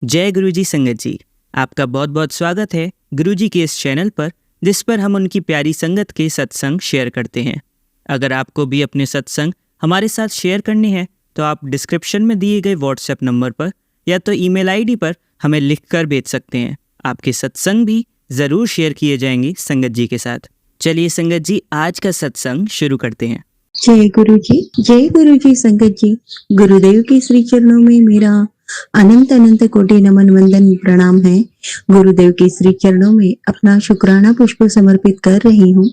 जय गुरुजी संगत जी, आपका बहुत बहुत स्वागत है गुरुजी के इस चैनल पर, जिस पर हम उनकी प्यारी संगत के सत्संग शेयर करते हैं। अगर आपको भी अपने सत्संग हमारे साथ शेयर करने हैं तो आप डिस्क्रिप्शन में दिए गए व्हाट्सएप नंबर पर या तो ईमेल आईडी पर हमें लिखकर भेज सकते हैं। आपके सत्संग भी ज़रूर शेयर किए जाएंगे संगत जी के साथ। चलिए संगत जी, आज का सत्संग शुरू करते हैं। जय गुरु जी संगत जी। गुरुदेव के श्री चरणों में मेरा अनंत अनंत कोटि नमन वंदन प्रणाम है। गुरुदेव के श्री चरणों में अपना शुक्राना पुष्प समर्पित कर रही हूँ।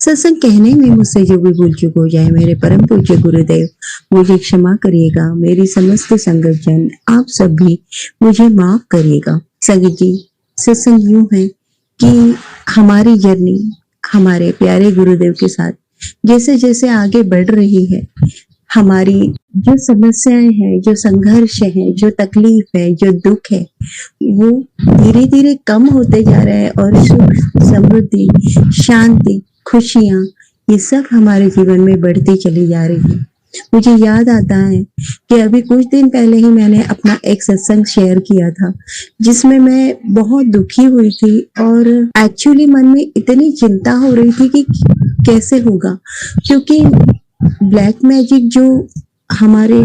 सत्संग कहने में मुझसे जो भी भूल चूक हो जाए, मेरे परम पूज्य गुरुदेव मुझे क्षमा करिएगा। मेरी समस्त संगत जन आप सब भी मुझे माफ करिएगा। संगत जी, सत्संग यूं है कि हमारी जर्नी हमारे प्यारे गुरुदेव के साथ जैसे जैसे आगे बढ़ रही है, हमारी जो समस्याएं हैं, जो संघर्ष है, जो तकलीफ है, जो दुख है, वो धीरे धीरे कम होते जा रहे हैं और सुख, समृद्धि, शांति, खुशियां, ये सब हमारे जीवन में बढ़ती चली जा रही है। मुझे याद आता है कि अभी कुछ दिन पहले ही मैंने अपना एक सत्संग शेयर किया था, जिसमें मैं बहुत दुखी हुई थी और एक्चुअली मन में इतनी चिंता हो रही थी कि कैसे होगा, क्योंकि ब्लैक मैजिक जो हमारे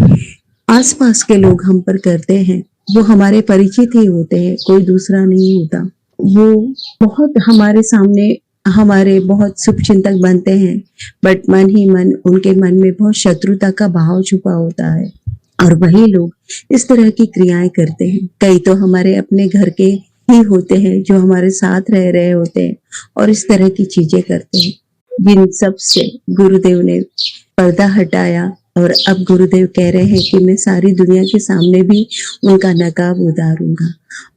आसपास के लोग हम पर करते हैं वो हमारे परिचित ही होते हैं, कोई दूसरा नहीं होता। वो बहुत हमारे सामने हमारे बहुत शुभ चिंतक बनते हैं, बट मन ही मन उनके मन में बहुत शत्रुता का भाव छुपा होता है और वही लोग इस तरह की क्रियाएं करते हैं। कई तो हमारे अपने घर के ही होते हैं जो हमारे साथ रह रहे होते हैं और इस तरह की चीजें करते हैं, जिन सब से गुरुदेव ने पर्दा हटाया और अब गुरुदेव कह रहे हैं कि मैं सारी दुनिया के सामने भी उनका नकाब उतारूंगा।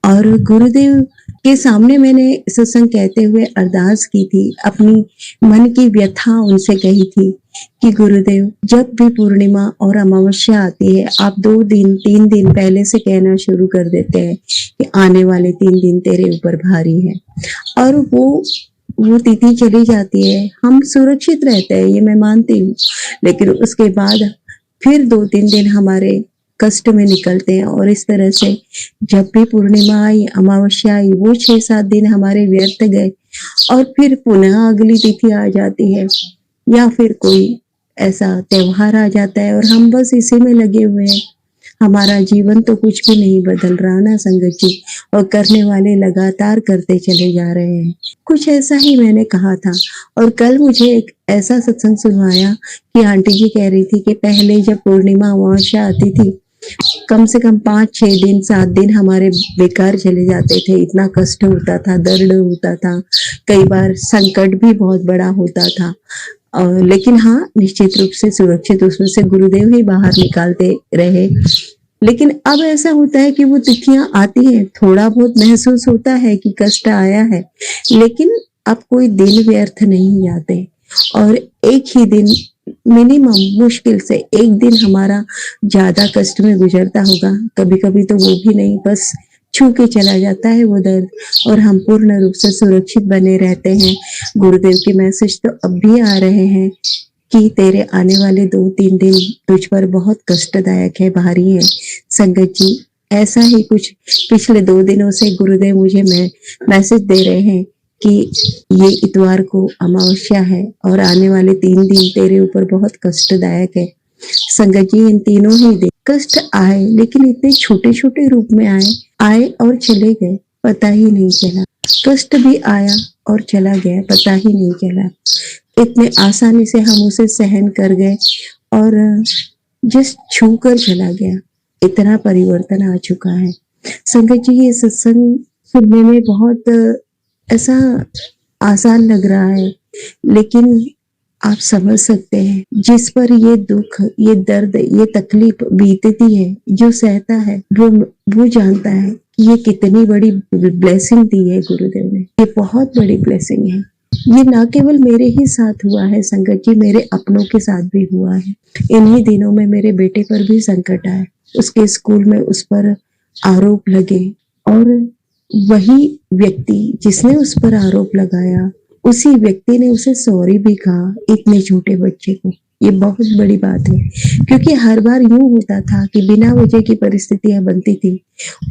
और गुरुदेव के सामने मैंने सत्संग कहते हुए अरदास की थी, अपनी मन की व्यथा उनसे कही थी कि गुरुदेव, जब भी पूर्णिमा और अमावस्या आती है, आप 2 दिन 3 दिन पहले से कहना शुरू कर देते हैं कि आने वाले 3 दिन तेरे ऊपर भारी है, और वो तिथि चली जाती है, हम सुरक्षित रहते हैं, ये मैं मानती हूँ, लेकिन उसके बाद फिर 2-3 दिन हमारे कष्ट में निकलते हैं और इस तरह से जब भी पूर्णिमा आई, अमावस्या आई, वो 6-7 दिन हमारे व्यर्थ गए और फिर पुनः अगली तिथि आ जाती है या फिर कोई ऐसा त्योहार आ जाता है और हम बस इसी में लगे हुए हैं। हमारा जीवन तो कुछ भी नहीं बदल रहा ना संगत जी, और करने वाले लगातार करते चले जा रहे हैं। कुछ ऐसा ही मैंने कहा था और कल मुझे एक ऐसा सत्संग सुनवाया कि आंटी जी कह रही थी कि पहले जब पूर्णिमा अमावस्या आती थी, कम से कम 5-6 दिन 7 दिन हमारे बेकार चले जाते थे, इतना कष्ट होता था, दर्द होता था, कई बार संकट भी बहुत बड़ा होता था, लेकिन हाँ, निश्चित रूप से सुरक्षित उसमें से गुरुदेव ही बाहर निकालते रहे। लेकिन अब ऐसा होता है कि वो तिथियां आती हैं, थोड़ा बहुत महसूस होता है कि कष्ट आया है, लेकिन अब कोई दिन व्यर्थ नहीं जाते और एक ही दिन मिनिमम मुश्किल से एक दिन हमारा ज्यादा कष्ट में गुजरता होगा, कभी कभी तो वो भी नहीं, बस छू के चला जाता है वो दर्द और हम पूर्ण रूप से सुरक्षित बने रहते हैं। गुरुदेव के मैसेज तो अब भी आ रहे हैं कि तेरे आने वाले 2-3 दिन तुझ पर बहुत कष्टदायक है, भारी है। संगत जी, ऐसा ही कुछ पिछले 2 दिनों से गुरुदेव मुझे मैसेज दे रहे हैं कि ये इतवार को अमावस्या है और आने वाले 3 दिन तेरे ऊपर बहुत कष्टदायक है। संगत जी, इन तीनों ही दिन कष्ट आए, लेकिन इतने छोटे छोटे रूप में आए और चले गए, पता ही नहीं चला। कष्ट भी आया और चला गया, पता ही नहीं चला। इतने आसानी से हम उसे सहन कर गए और जस्ट छू कर चला गया। इतना परिवर्तन आ चुका है। संगत जी, ये सत्संग सुनने में बहुत ऐसा आसान लग रहा है, लेकिन आप समझ सकते हैं जिस पर ये दुख, ये दर्द, ये तकलीफ बीतती है, जो सहता है वो जानता है कि ये कितनी बड़ी ब्लेसिंग दी है गुरुदेव ने। ये बहुत बड़ी ब्लेसिंग है। ये ना केवल मेरे ही साथ हुआ है संगत जी, मेरे अपनों के साथ भी हुआ है। इन्हीं दिनों में मेरे बेटे पर भी संकट आया, उसके स्कूल में उस पर आरोप लगे और वही व्यक्ति जिसने उस पर आरोप लगाया, उसी व्यक्ति ने उसे सॉरी भी कहा, इतने छोटे बच्चे को। ये बहुत बड़ी बात है, क्योंकि हर बार यूं होता था कि बिना वजह की परिस्थितियां बनती थी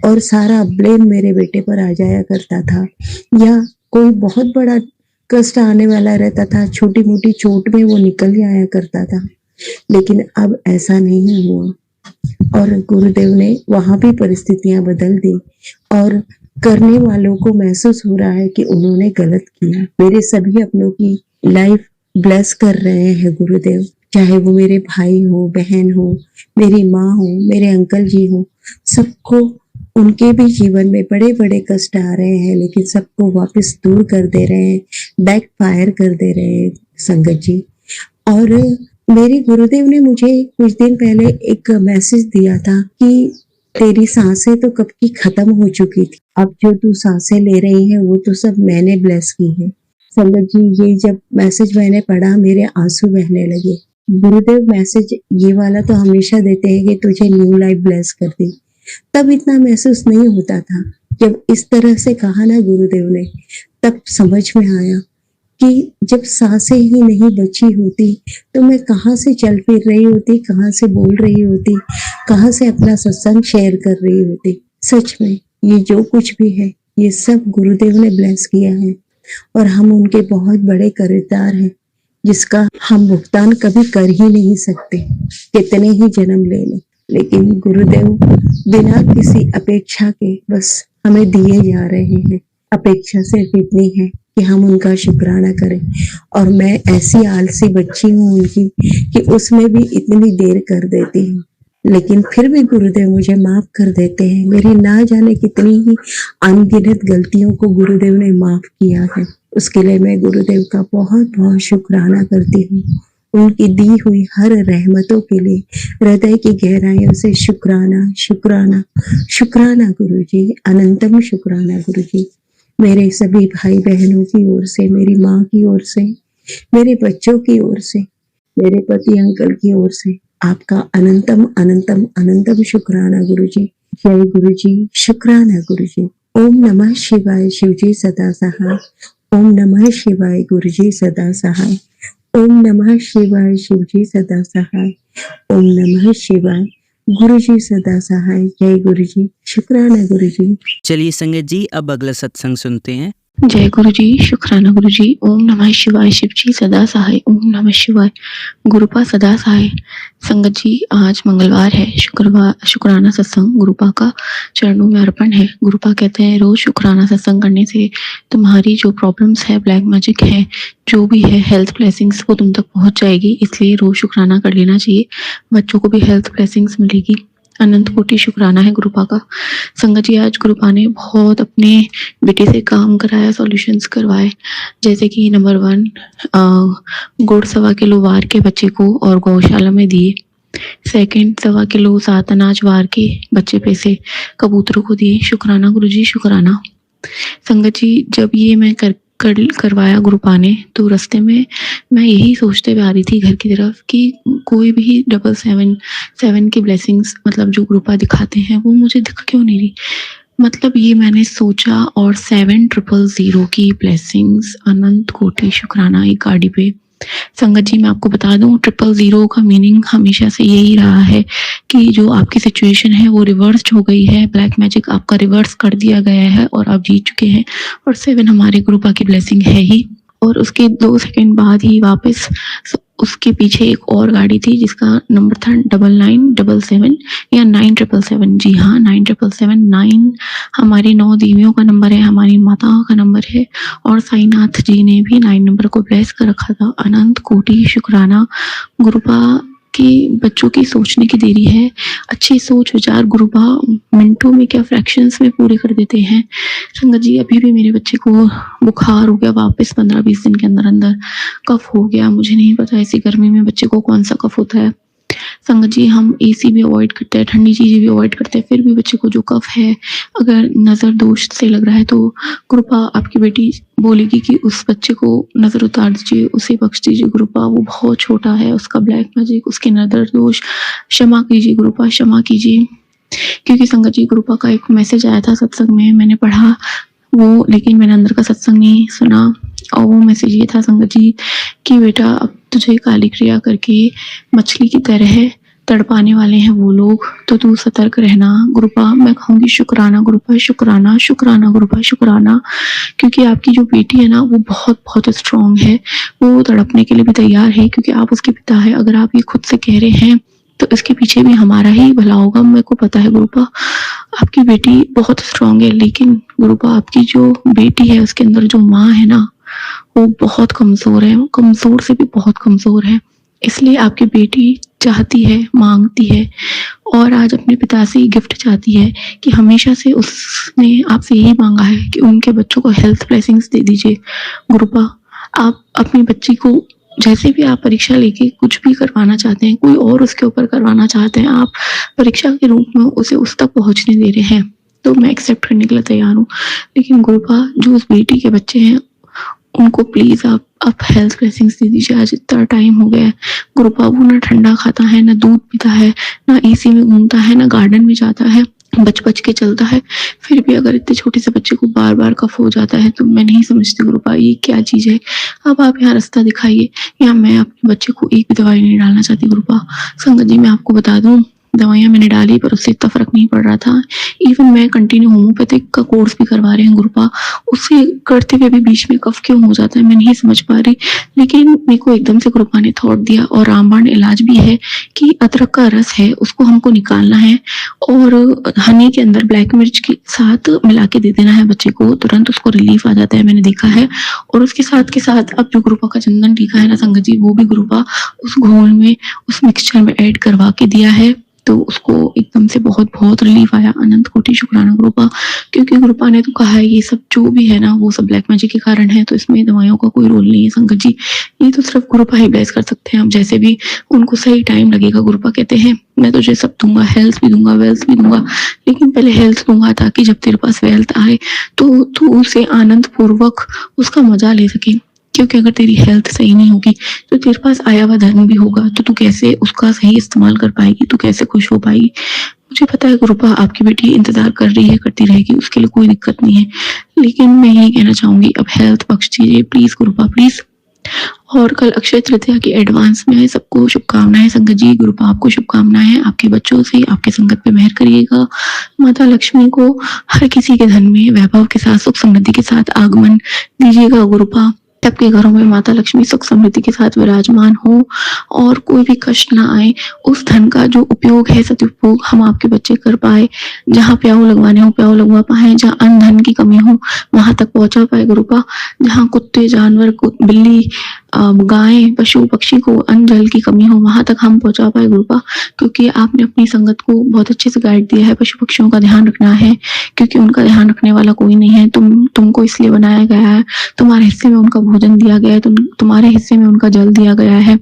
और सारा ब्लेम मेरे बेटे पर आ जाया करता था, या कोई बहुत बड़ा कष्ट आने वाला रहता था, छोटी मोटी चोट में वो निकल जाया करता था। लेकिन अब ऐसा नहीं हुआ और गुरुदेव ने वहां भी परिस्थितियां बदल दी और करने वालों को महसूस हो रहा है कि उन्होंने गलत किया। मेरे सभी अपनों की लाइफ ब्लेस कर रहे हैं गुरुदेव, चाहे वो मेरे भाई हो, बहन हो, मेरी माँ हो, मेरे अंकल जी हो, सबको उनके भी जीवन में बड़े बड़े कष्ट आ रहे हैं, लेकिन सबको वापस दूर कर दे रहे हैं, बैक फायर कर दे रहे हैं संगत जी। और मेरे गुरुदेव ने मुझे कुछ दिन पहले एक मैसेज दिया था कि तेरी सांसें तो कब की खत्म हो चुकी थी, अब जो तू सांसें ले रही है वो तो सब मैंने ब्लेस की है। संगत जी, ये जब मैसेज मैंने पढ़ा मेरे आंसू बहने लगे। गुरुदेव मैसेज ये वाला तो हमेशा देते हैं कि तुझे न्यू लाइफ ब्लेस कर दी, तब इतना महसूस नहीं होता था। जब इस तरह से कहा ना गुरुदेव ने, तब समझ में आया कि जब सांसें ही नहीं बची होती तो मैं कहाँ से चल फिर रही होती, कहाँ से बोल रही होती, कहाँ से अपना सत्संग शेयर कर रही होती। सच में ये जो कुछ भी है ये सब गुरुदेव ने ब्लेस किया है और हम उनके बहुत बड़े कर्जदार हैं, जिसका हम भुगतान कभी कर ही नहीं सकते, कितने ही जन्म ले लें। लेकिन गुरुदेव बिना किसी अपेक्षा के बस हमें दिए जा रहे हैं। अपेक्षा सिर्फ इतनी है कि हम उनका शुक्राना करें, और मैं ऐसी आलसी बच्ची हूँ उनकी कि उसमें भी इतनी देर कर देती हूँ, लेकिन फिर भी गुरुदेव मुझे माफ कर देते हैं। मेरी ना जाने कितनी ही अनगिनत गलतियों को गुरुदेव ने माफ किया है, उसके लिए मैं गुरुदेव का बहुत बहुत शुक्राना करती हूँ। उनकी दी हुई हर रहमतों के लिए हृदय की गहराइयों से शुक्राना शुक्राना शुक्राना गुरुजी, अनंतम शुक्राना गुरुजी। मेरे सभी भाई बहनों की ओर से, मेरी माँ की ओर से, मेरे बच्चों की ओर से, मेरे पति अंकल की ओर से आपका अनंतम अनंतम अनंतम शुक्राना गुरुजी। जय गुरुजी, शुक्राना गुरुजी। ओम नमः शिवाय, शिवजी सदा सहाय। ओम नमः शिवाय, गुरुजी सदा सहाय। ओम नमः शिवाय, शिवजी सदा सहाय। ओम नमः शिवाय, गुरुजी सदा सहाय। जय गुरुजी, शुक्राना गुरुजी। चलिए संगत जी, अब अगला सत्संग सुनते हैं। जय गुरु जी, शुक्राना गुरु जी। ओम नमः शिवाय, शिव जी सदा सहाय। ओम नमः शिवाय, गुरुपा सदा सहाय। संगत जी, आज मंगलवार है, शुक्राना सत्संग गुरुपा का चरणों में अर्पण है। गुरुपा कहते हैं रोज शुक्राना सत्संग करने से तुम्हारी जो प्रॉब्लम्स है, ब्लैक मैजिक है, जो भी है, हेल्थ ब्लेसिंग्स वो तुम तक पहुंच जाएगी, इसलिए रोज शुक्राना कर लेना चाहिए। बच्चों को भी हेल्थ ब्लेसिंग्स मिलेगी। अनंत कोटि शुक्राना है गुरुपा का। संगत जी, आज गुरुपा ने बहुत अपने बेटे से काम कराया, सॉल्यूशंस करवाए, जैसे कि नंबर 1 गुड़ 1.25 किलो वार के बच्चे को और गौशाला में दिए। सेकंड 1.25 किलो 7 अनाज वार के बच्चे पैसे कबूतरों को दिए। शुक्राना गुरुजी, शुक्राना। संगत जी, जब ये मैं करवाया गुरुपा ने, तो रास्ते में मैं यही सोचते हुए आ रही थी घर की तरफ कि कोई भी 777 की ब्लेसिंग्स, मतलब जो गुरुपा दिखाते हैं, वो मुझे दिख क्यों नहीं रही। मतलब ये मैंने सोचा, और 7000 की ब्लेसिंग्स, अनंत कोटि शुक्राना एक गाड़ी पे। संगत जी, मैं आपको बता दूं, 000 का मीनिंग हमेशा से यही रहा है कि जो आपकी सिचुएशन है वो रिवर्स हो गई है, ब्लैक मैजिक आपका रिवर्स कर दिया गया है और आप जीत चुके हैं। और 7 हमारे गुरुपा की ब्लेसिंग है ही। और उसके 2 सेकंड बाद ही वापस उसके पीछे एक और गाड़ी थी जिसका नंबर था 9977 या 9777। जी हाँ, 9777। 9 हमारी 9 देवियों का नंबर है, हमारी माताओं का नंबर है, और साईनाथ जी ने भी 9 नंबर को ब्लेस कर रखा था। अनंत कोटि शुक्राना। गुरुपा के बच्चों की सोचने की देरी है, अच्छी सोच विचार गुरुपा मिनटों में क्या फ्रैक्शंस में पूरे कर देते हैं। संगत जी, अभी भी मेरे बच्चे को बुखार हो गया वापस 15-20 दिन के अंदर अंदर, कफ हो गया। मुझे नहीं पता ऐसी गर्मी में बच्चे को कौन सा कफ होता है। संगत जी, हम एसी भी अवॉइड करते हैं, ठंडी चीजें भी अवॉइड करते हैं, फिर भी बच्चे को जो कफ है, अगर नजर दोष से लग रहा है तो गुरुपा आपकी बेटी बोलेगी कि उस बच्चे को नजर उतार दीजिए, उसे बख्श दीजिए गुरुपा, वो बहुत छोटा है, उसका ब्लैक मैजिक, उसके नजर दोष क्षमा कीजिए गुरुपा, क्षमा कीजिए। क्योंकि संगत जी, गुरुपा का एक मैसेज आया था सत्संग में, मैंने पढ़ा वो, लेकिन मैंने अंदर का सत्संग नहीं सुना। और वो मैसेज ये था संगत जी कि बेटा अब तुझे काली क्रिया करके मछली की तरह तड़पाने वाले हैं वो लोग, तो तू सतर्क रहना। गुरुपा मैं कहूँगी शुक्राना गुरुपा, शुक्राना शुक्राना गुरुपा, शुक्राना, क्योंकि आपकी जो बेटी है ना वो बहुत बहुत स्ट्रांग है, वो तड़पने के लिए भी तैयार है, क्योंकि आप उसके पिता है। अगर आप ये खुद से कह रहे हैं तो इसके पीछे भी हमारा ही भला होगा, मेरे को पता है गुरुपा। आपकी बेटी बहुत स्ट्रांग है, लेकिन गुरुपा आपकी जो बेटी है उसके अंदर जो माँ है ना वो बहुत कमजोर है, वो कमजोर से भी बहुत कमजोर है। इसलिए आपकी बेटी चाहती है, मांगती है, और आज अपने पिता से गिफ्ट चाहती है कि हमेशा से उसने आपसे यही मांगा है कि उनके बच्चों को हेल्थ ब्लेसिंग्स दे दीजिए। गुरुपा आप अपनी बच्ची को जैसे भी आप परीक्षा लेके कुछ भी करवाना चाहते हैं, कोई और उसके ऊपर करवाना चाहते हैं, आप परीक्षा के रूप में उसे उस तक पहुंचने दे रहे हैं, तो मैं एक्सेप्ट करने के लिए तैयार हूँ। लेकिन गुरुपा जो उस बेटी के बच्चे हैं उनको प्लीज आप हेल्थ ब्लेसिंग्स दे दीजिए। आज इतना टाइम हो गया है गुरुपा, वो ना ठंडा खाता है, ना दूध पीता है, ना एसी में घूमता है, ना गार्डन में जाता है, बच बच के चलता है। फिर भी अगर इतने छोटे से बच्चे को बार बार कफ हो जाता है तो मैं नहीं समझती गुरुपा ये क्या चीज है। अब आप यहाँ रास्ता दिखाइए, या मैं अपने बच्चे को एक भी दवाई नहीं डालना चाहती गुरुपा। संगत जी मैं आपको बता दूं, दवाइयाँ मैंने डाली पर उससे इतना फर्क नहीं पड़ रहा था। इवन मैं कंटिन्यू होम्योपैथिक का कोर्स भी करवा रहे हैं गुरुपा, उससे करते हुए भी बीच में कफ क्यों हो जाता है मैं नहीं समझ पा रही। लेकिन मेरे को एकदम से गुरुपा ने थॉट दिया, और रामबाण इलाज भी है कि अदरक का रस है उसको हमको निकालना है और हनी के अंदर ब्लैक मिर्च के साथ मिला के दे देना है बच्चे को, तुरंत उसको रिलीफ आ जाता है, मैंने देखा है। और उसके साथ के साथ अब जो गुरुपा का चंदन टीका है ना संगत जी, वो भी गुरुपा उस घोल में, उस मिक्सचर में ऐड करवा के दिया है, तो उसको एकदम से बहुत बहुत रिलीफ आया। अनंत कोटि शुक्राना गुरुपा, क्योंकि गुरुपा ने तो कहा है ये सब जो भी है ना वो सब ब्लैक मैजिक के कारण है, तो इसमें दवाइयों का कोई रोल नहीं है संगत जी, ये तो सिर्फ गुरुपा ही ब्लेस कर सकते हैं। अब जैसे भी उनको सही टाइम लगेगा, गुरुपा कहते हैं मैं तुझे सब दूंगा, हेल्थ भी दूंगा, वेल्थ भी दूंगा, लेकिन पहले हेल्थ दूंगा ताकि जब तेरे पास वेल्थ आए तो तू उसे आनंद पूर्वक उसका मजा ले सके। क्योंकि अगर तेरी हेल्थ सही नहीं होगी तो तेरे पास आया हुआ धर्म भी होगा, तो तू कैसे उसका सही इस्तेमाल कर पाएगी, तू कैसे खुश हो पाएगी। मुझे पता है गुरुपा आपकी बेटी इंतजार कर रही है, करती रहेगी, उसके लिए कोई दिक्कत नहीं है, लेकिन मैं यही कहना चाहूंगी अब हेल्थ बख्श दीजिए प्लीज गुरुपा, प्लीज। और कल अक्षय तृतीया की एडवांस में सबको शुभकामनाएं संगत जी। गुरुपा आपको शुभकामनाएं, आपके बच्चों से आपके संगत पे मेहर करिएगा। माता लक्ष्मी को हर किसी के धन में वैभव के साथ, सुख समृद्धि के साथ आगमन दीजिएगा गुरुपा। सबके घरों में माता लक्ष्मी सुख समृद्धि के साथ विराजमान हो और कोई भी कष्ट ना आए। उस धन का जो उपयोग है सदुपयोग हम आपके बच्चे कर पाए, जहाँ प्याऊ लगवाने हो प्याऊ लगवा पाए, जहाँ अन्न धन की कमी हो वहां तक पहुंचा पाए गुरुपा, जहाँ कुत्ते जानवर बिल्ली गायें पशु पक्षी को अन्न जल की कमी हो वहां तक हम पहुंचा पाए गुरुपा। क्योंकि आपने अपनी संगत को बहुत अच्छे से गाइड दिया है, पशु पक्षियों का ध्यान रखना है, क्योंकि उनका ध्यान रखने वाला कोई नहीं है। तुमको इसलिए बनाया गया है, तुम्हारे हिस्से में उनका भोजन दिया गया है, तुम्हारे हिस्से में उनका जल दिया गया है,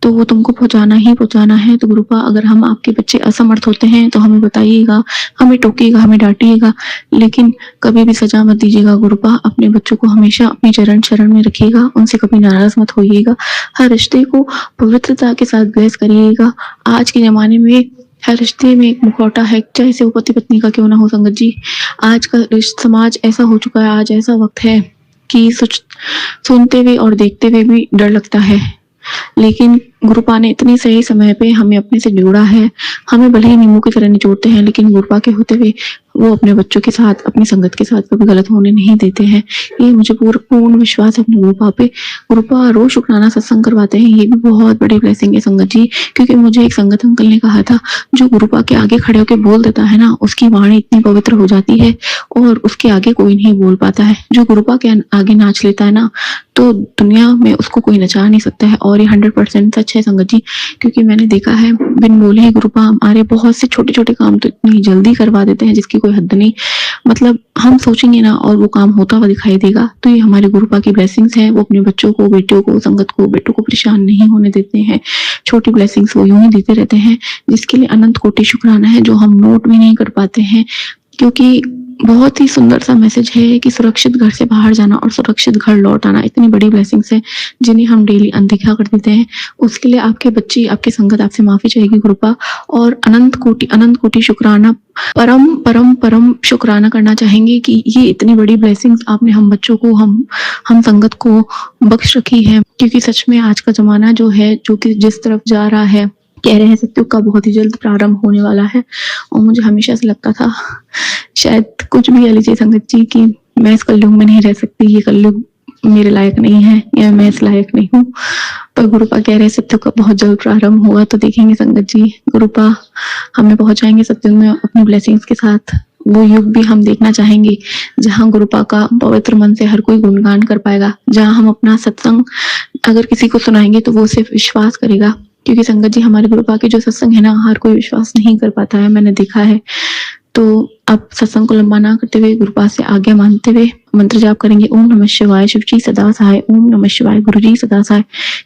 तो वो तुमको पहुंचाना ही पहुंचाना है। तो गुरुपा अगर हम आपके बच्चे असमर्थ होते हैं तो हमें बताइएगा, हमें टोकिएगा, हमें डांटिएगा, लेकिन कभी भी सजा मत दीजिएगा गुरुपा। अपने बच्चों को हमेशा अपनी चरण शरण में रखिएगा, उनसे कभी नाराज मत होइएगा, हर रिश्ते को पवित्रता के साथ ब्लेस करिएगा। आज के जमाने में हर रिश्ते में एक मुखौटा है, चाहे से वो पति पत्नी का क्यों ना हो संगत जी। आज का समाज ऐसा हो चुका है, आज ऐसा वक्त है कि सुनते हुए और देखते हुए भी डर लगता है, लेकिन गुरुपा ने इतने सही समय पे हमें अपने से जोड़ा है। हमें भले ही नींबू की तरह निचोड़ते हैं, लेकिन गुरुपा के होते हुए वो अपने बच्चों के साथ, अपनी संगत के साथ कभी गलत होने नहीं देते हैं। ये मुझे पूर्ण विश्वास है अपने गुरुपा पे। गुरुपा रोज शुक्राना सत्संग करवाते हैं, ये भी बहुत बड़ी ब्लेसिंग है संगत जी। क्योंकि मुझे एक संगत अंकल ने कहा था, जो गुरुपा के आगे खड़े होकर बोल देता है ना, उसकी वाणी इतनी पवित्र हो जाती है और उसके आगे कोई नहीं बोल पाता है। जो गुरुपा के आगे नाच लेता है ना, तो दुनिया में उसको कोई नचा नहीं सकता है। और ये 100% सच है संगत जी, क्योंकि मैंने देखा है बिन बोले ही गुरुपा हमारे बहुत से छोटे छोटे काम तो इतनी जल्दी करवा देते हैं जिसकी कोई हद नहीं। मतलब हम सोचेंगे ना और वो काम होता हुआ दिखाई देगा। तो ये हमारे गुरुपा की ब्लेसिंग्स हैं, वो अपने बच्चों को, बेटियों को, संगत को, बेटों को परेशान नहीं होने देते हैं। छोटी ब्लेसिंग्स वो यूं ही देते रहते हैं, जिसके लिए अनंत कोटि शुक्राना है, जो हम नोट भी नहीं कर पाते हैं। क्योंकि बहुत ही सुंदर सा मैसेज है कि सुरक्षित घर से बाहर जाना और सुरक्षित घर लौट आना इतनी बड़ी ब्लेसिंग्स है जिन्हें हम डेली अनदेखा कर देते हैं। उसके लिए आपके बच्चे, आपकी संगत आपसे माफी चाहेगी गुरुपा, और अनंत कोटि शुक्राना, परम परम परम शुक्राना करना चाहेंगे कि ये इतनी बड़ी ब्लेसिंग्स आपने हम बच्चों को, हम संगत को बख्श रखी है। क्योंकि सच में आज का जमाना जो है, जो कि जिस तरफ जा रहा है, कह रहे हैं सत्युग का बहुत ही जल्द प्रारंभ होने वाला है। और मुझे हमेशा से लगता था शायद कुछ भी कह लीजिए संगत जी कि मैं इस कलयुग में नहीं रह सकती, ये कलयुग मेरे लायक नहीं है या मैं इस लायक नहीं हूँ। पर गुरुपा कह रहे हैं सत्युग का बहुत जल्द प्रारंभ होगा। तो देखेंगे संगत जी, गुरुपा हमें पहुंचाएंगे सत्युग में अपनी ब्लेसिंग्स के साथ। वो युग भी हम देखना चाहेंगे जहाँ गुरुपा का पवित्र मन से हर कोई गुणगान कर पाएगा, जहाँ हम अपना सत्संग अगर किसी को सुनाएंगे तो वो सिर्फ विश्वास करेगा। क्योंकि संगत जी, हमारे गुरुपा के जो सत्संग है ना, हर कोई विश्वास नहीं कर पाता है, मैंने देखा है। तो अब सत्संग को लंबा ना करते हुए, गुरुपा से आज्ञा मानते हुए मंत्र जाप करेंगे। ओम नमः शिवाय, शिव जी सदा सहाय। ओम नमः शिवाय, गुरु जी सदा सहाय।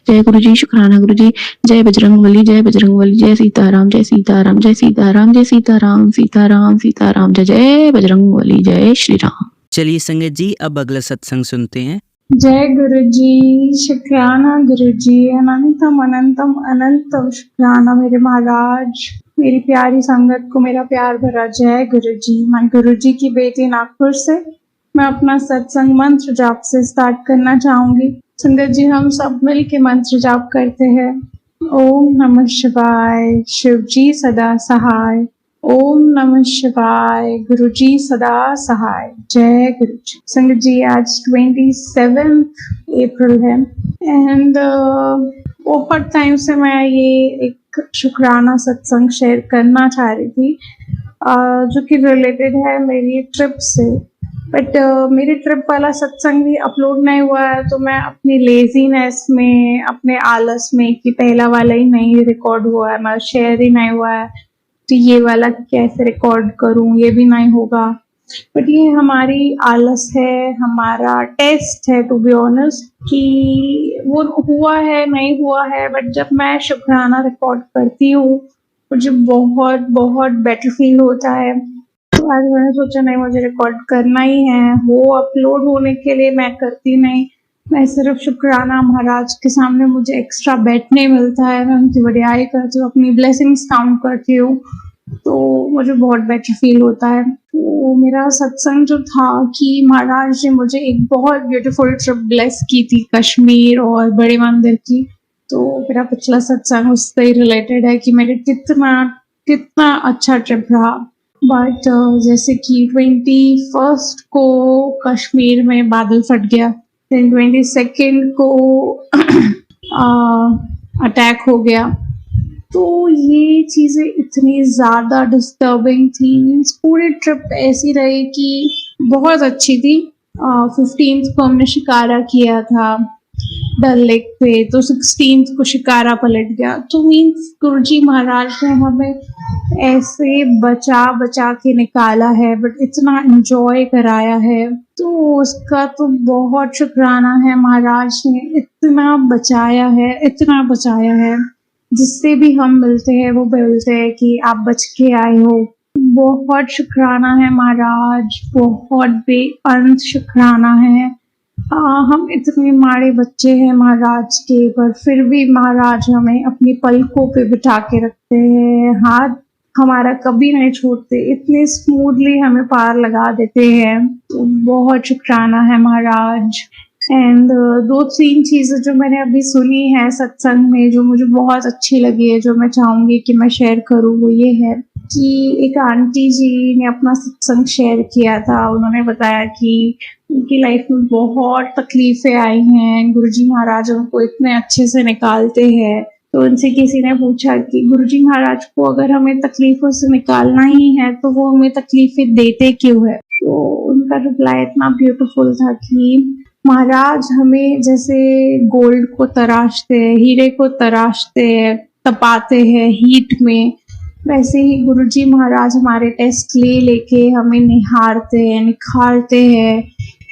जय गुरु जी, शुक्राना गुरु जी। जय बजरंगबली, जय बजरंगबली। जय सीताराम, जय सीताराम, जय सीताराम, जय सीताराम, सीताराम सीताराम। जय जय बजरंगबली, जय श्री राम। चलिए संगत जी, अब अगला सत्संग सुनते हैं। जय गुरु जी, शुक्राना गुरु जी, अनंतम अनंतम अनंतम शुक्राना मेरे महाराज, मेरी प्यारी संगत को मेरा प्यार भरा जय गुरु जी। मैं गुरु जी की बेटी नागपुर से मैं अपना सत्संग मंत्र जाप से स्टार्ट करना चाहूंगी। संगत जी, हम सब मिल के मंत्र जाप करते हैं। ओम नमः शिवाय, शिव जी सदा सहाय। ओम नमः शिवाय, गुरु जी सदा सहाय। जय गुरु जी। संगत जी, आज 27 अप्रैल है एंड बहुत टाइम से मैं ये एक शुक्राना सत्संग शेयर करना चाह रही थी, जो कि रिलेटेड है मेरी ट्रिप से। बट मेरी ट्रिप वाला सत्संग भी अपलोड नहीं हुआ है, तो मैं अपनी लेजीनेस में, अपने आलस में कि पहला वाला ही नहीं रिकॉर्ड हुआ है, मैं शेयर ही नहीं हुआ है, तो ये वाला कैसे रिकॉर्ड करूं, ये भी नहीं होगा। बट ये हमारी आलस है, हमारा टेस्ट है टू बी ऑनेस्ट, कि वो हुआ है नहीं हुआ है। बट जब मैं शुक्राना रिकॉर्ड करती हूँ मुझे बहुत बहुत बेटर फील होता है। तो आज मैंने सोचा नहीं, मुझे रिकॉर्ड करना ही है, वो अपलोड होने के लिए मैं करती नहीं, मैं सिर्फ शुक्राना महाराज के सामने मुझे एक्स्ट्रा बैठने मिलता है, मैं उनकी बड़ाई करती हूँ, अपनी ब्लेसिंग्स काउंट करती हूँ, तो मुझे बहुत बेटर फील होता है। तो मेरा सत्संग जो था कि महाराज ने मुझे एक बहुत ब्यूटीफुल ट्रिप ब्लेस की थी, कश्मीर और बड़े मंदिर की। तो मेरा पिछला सत्संग उससे ही रिलेटेड है कि मेरे कितना अच्छा ट्रिप रहा। बट जैसे कि 21st को कश्मीर में बादल फट गया, देन 22nd को अटैक हो गया। तो ये चीज़ें इतनी ज़्यादा डिस्टर्बिंग थी। मीन्स पूरी ट्रिप ऐसी रही कि बहुत अच्छी थी। 15th को हमने शिकारा किया था डल लेक पे, तो 16th को शिकारा पलट गया। तो मीन्स गुरुजी महाराज ने हमें ऐसे बचा के निकाला है, बट इतना एंजॉय कराया है, तो उसका तो बहुत शुक्राना है। महाराज ने इतना बचाया है, जिससे भी हम मिलते हैं वो बोलते हैं कि आप बच के आए हो। बहुत शुक्राना है महाराज, बहुत बेअंत शुक्राना है। हम इतने माड़े बच्चे हैं महाराज के, पर फिर भी महाराज हमें अपनी पलकों पे बिठा के रखते हैं, हाथ हमारा कभी नहीं छोड़ते, इतने स्मूथली हमें पार लगा देते हैं। तो बहुत शुक्राना है महाराज। एंड 2-3 चीज़ें जो मैंने अभी सुनी है सत्संग में, जो मुझे बहुत अच्छी लगी है, जो मैं चाहूँगी कि मैं शेयर करूँ, वो ये है कि एक आंटी जी ने अपना सत्संग शेयर किया था। उन्होंने बताया कि उनकी लाइफ में बहुत तकलीफें आई हैं, गुरुजी महाराज उनको इतने अच्छे से निकालते हैं। तो उनसे किसी ने पूछा कि गुरुजी महाराज को अगर हमें तकलीफों से निकालना ही है तो वो हमें तकलीफें देते क्यों है? तो उनका रिप्लाई इतना ब्यूटीफुल था कि महाराज हमें जैसे गोल्ड को तराशते हैं, हीरे को तराशते हैं, तपाते हैं हीट में, वैसे ही गुरुजी महाराज हमारे टेस्ट लेके हमें निखारते हैं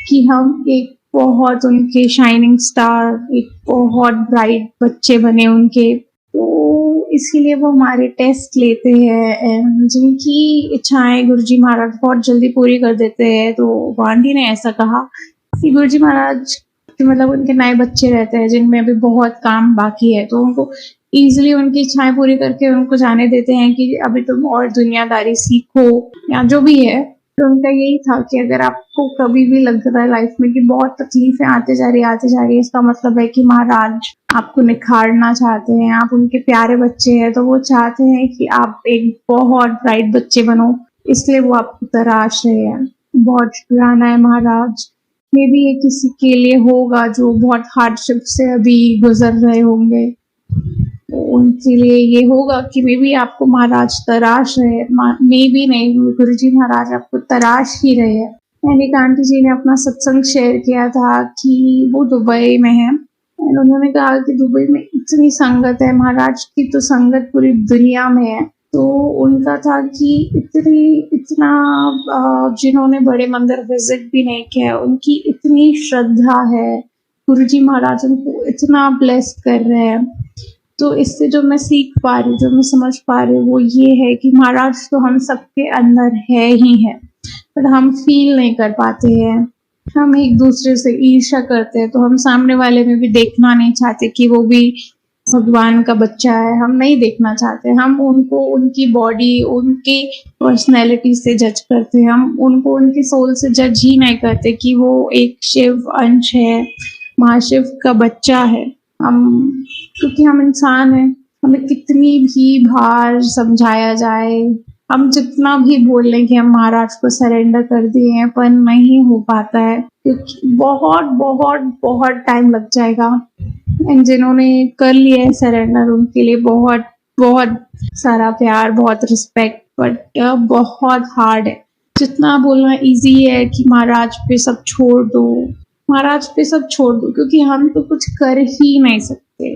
कि हम एक बहुत उनके शाइनिंग स्टार, एक बहुत ब्राइट बच्चे बने उनके। तो इसीलिए वो हमारे टेस्ट लेते हैं एंड जिनकी इच्छाएं गुरुजी महाराज बहुत जल्दी पूरी कर देते हैं। तो आंटी ने ऐसा कहा कि गुरुजी महाराज मतलब उनके नए बच्चे रहते हैं जिनमें अभी बहुत काम बाकी है, तो उनको इजीली उनकी इच्छाएं पूरी करके उनको जाने देते हैं कि अभी तुम और दुनियादारी सीखो या जो भी है। तो उनका यही था कि अगर आपको कभी भी लग रहा है लाइफ में कि बहुत तकलीफें आते जा रही है, इसका मतलब है कि महाराज आपको निखारना चाहते हैं, आप उनके प्यारे बच्चे हैं, तो वो चाहते हैं कि आप एक बहुत ब्राइट बच्चे बनो, इसलिए वो आपको तराश रहे हैं। बहुत शुक्राना है महाराज। मे बी ये किसी के लिए होगा जो बहुत हार्डशिप से अभी गुजर रहे होंगे, तो उनके लिए ये होगा कि मे बी आपको महाराज तराश रहे, मे बी नहीं, गुरुजी महाराज आपको तराश ही रहे हैं। मैंने आंटी जी ने अपना सत्संग शेयर किया था कि वो दुबई में है एंड उन्होंने कहा कि दुबई में इतनी संगत है, महाराज की तो संगत पूरी दुनिया में है। तो उनका था कि इतना जिन्होंने बड़े मंदिर विजिट भी नहीं किया, उनकी इतनी श्रद्धा है, गुरुजी महाराज उनको इतना ब्लेस कर रहे हैं। तो इससे जो मैं सीख पा रही हूँ, जो मैं समझ पा रही हूँ, वो ये है कि महाराज तो हम सबके अंदर है ही है, पर हम फील नहीं कर पाते हैं। हम एक दूसरे से ईर्ष्या करते हैं, तो हम सामने वाले में भी देखना नहीं चाहते कि वो भी भगवान का बच्चा है, हम नहीं देखना चाहते। हम उनको उनकी बॉडी, उनकी पर्सनैलिटी से जज करते हैं, हम उनको उनकी सोल से जज ही नहीं करते कि वो एक शिव अंश है, महाशिव का बच्चा है। क्योंकि हम इंसान हैं, हमें कितनी भी बार समझाया जाए, हम जितना भी बोल लें कि हम महाराज को सरेंडर कर दिए हैं, पर नहीं हो पाता है क्योंकि बहुत बहुत बहुत टाइम लग जाएगा। एंड जिन्होंने कर लिया है सरेंडर, उनके लिए बहुत बहुत सारा प्यार, बहुत रिस्पेक्ट, बट बहुत हार्ड है। जितना बोलना इजी है कि महाराज पे सब छोड़ दो, महाराज पे सब छोड़ दो, क्योंकि हम तो कुछ कर ही नहीं सकते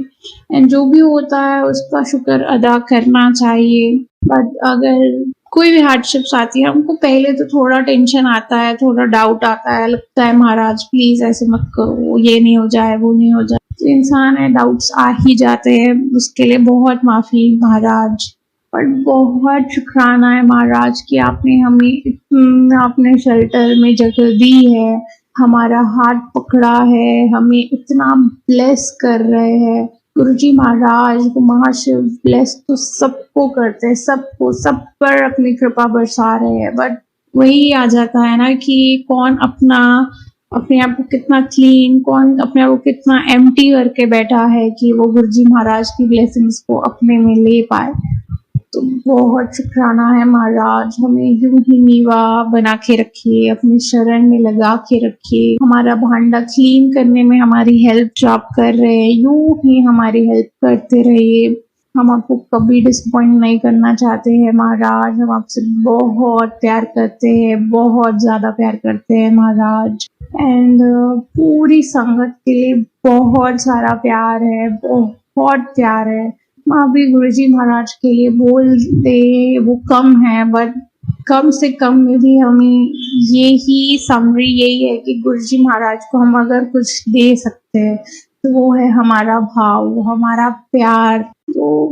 एंड जो भी होता है उसका शुक्र अदा करना चाहिए। बट अगर कोई भी हार्डशिप्स आती है, हमको पहले तो थोड़ा टेंशन आता है, थोड़ा डाउट आता है, लगता है महाराज प्लीज ऐसे मत करो, ये नहीं हो जाए, वो नहीं हो जाए, तो इंसान है, डाउट्स आ ही जाते हैं। उसके लिए बहुत माफी महाराज, पर बहुत शुक्राना है महाराज कि आपने हमें इतना अपने शेल्टर में जगह दी है, हमारा हाथ पकड़ा है, हमें इतना ब्लेस कर रहे हैं। गुरुजी महाराज को महाशिव ब्लेस तो सबको करते हैं, सबको, सब पर अपनी कृपा बरसा रहे हैं। बट वही आ जाता है ना कि कौन अपने आप को कितना क्लीन, कौन अपने आप को कितना एम्प्टी करके बैठा है कि वो गुरुजी महाराज की ब्लेसिंग्स को अपने में ले पाए। तो बहुत शुक्राना है महाराज, हमें यूं ही नीवा बना के रखिए, अपनी शरण में लगा के रखिए, हमारा भांडा क्लीन करने में हमारी हेल्प जो आप कर रहे हैं, यूं ही हमारी हेल्प करते रहिए। हम आपको कभी डिसअपॉइंट नहीं करना चाहते हैं महाराज, हम आपसे बहुत प्यार करते हैं, बहुत ज्यादा प्यार करते हैं महाराज। एंड पूरी संगत के लिए बहुत सारा प्यार है, बहुत प्यार है। माँ भी गुरुजी महाराज के लिए बोल दे वो कम है, बट कम से कम में भी हमें यही समरी यही है कि गुरुजी महाराज को हम अगर कुछ दे सकते हैं तो वो है हमारा भाव, वो हमारा प्यार। तो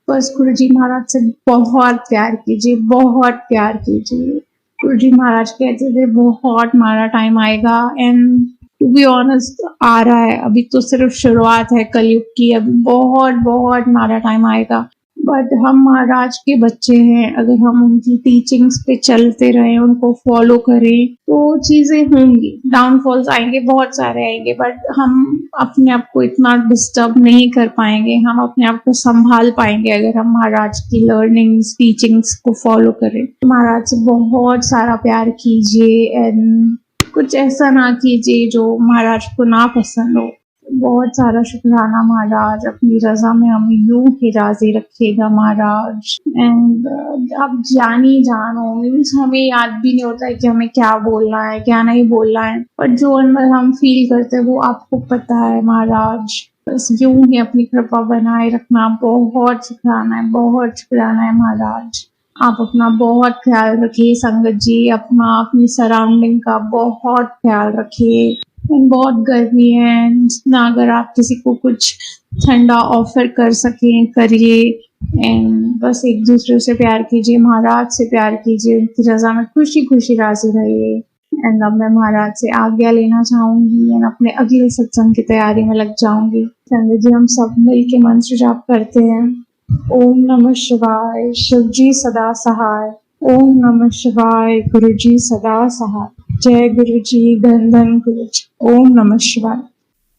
बस गुरुजी महाराज से बहुत प्यार कीजिए, बहुत प्यार कीजिए। गुरुजी महाराज कहते थे बहुत हमारा टाइम आएगा, एंड टू बी ऑनेस्ट आ रहा है। अभी तो सिर्फ शुरुआत है कलयुग की, अभी बहुत बहुत हमारा टाइम आएगा। बट हम महाराज के बच्चे हैं, अगर हम उनकी टीचिंग्स पे चलते रहें, उनको फॉलो करें, तो चीजें होंगी। डाउनफॉल्स आएंगे, बहुत सारे आएंगे, बट हम अपने आप को इतना डिस्टर्ब नहीं कर पाएंगे, हम अपने आप को संभाल पाएंगे अगर हम महाराज की लर्निंग्स, टीचिंग्स को फॉलो करें। महाराज से बहुत सारा प्यार कीजिए एंड कुछ ऐसा ना कीजिए जो महाराज को ना पसंद हो। बहुत सारा शुक्राना महाराज, अपनी रजा में हमें यूं ही राजी रखिएगा महाराज। एंड आप जानो मीन्स हमें याद भी नहीं होता है कि हमें क्या बोलना है, क्या नहीं बोलना है, पर जो अंदर हम फील करते हैं वो आपको पता है महाराज। बस यूं ही अपनी कृपा बनाए रखना। बहुत शुक्राना है, बहुत शुक्राना है महाराज। आप अपना बहुत ख्याल रखिए संगत जी, अपनी सराउंडिंग का बहुत ख्याल रखिए। बहुत गर्मी है, जितना अगर आप किसी को कुछ ठंडा ऑफर कर सकें करिए, एंड बस एक दूसरे से प्यार कीजिए, महाराज से प्यार कीजिए, उनकी रजा में खुशी खुशी राजी रहिए। एंड अब मैं महाराज से आज्ञा लेना चाहूंगी एंड अपने अगले सत्संग की तैयारी में लग जाऊंगी। संगत जी, हम सब मिलके मंत्र जाप करते हैं। ओम नमः शिवाय, शिव जी सदा सहाय। ओम नमः शिवाय, गुरु जी सदा सहाय। जय गुरु जी, धन धन गुरु जी। ओम नमः शिवाय।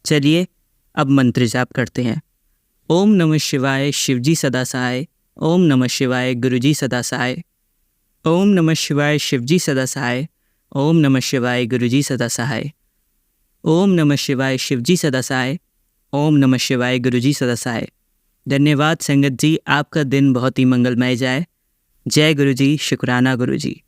चलिए अब मंत्र जाप करते हैं। ओम नमः शिवाय, शिवजी सदा सहाय। ओम नमः शिवाय, गुरुजी सदा सहाय। ओम नमः शिवाय, शिवजी सदा सहाय। ओम नमः शिवाय, गुरुजी सदा सहाय। ओम नमः शिवाय, शिवजी सदा सहाय। ओम नमः शिवाय, गुरुजी सदा सहाय। धन्यवाद संगत जी, आपका दिन बहुत ही मंगलमय जाए। जय गुरुजी, शुक्राना गुरुजी।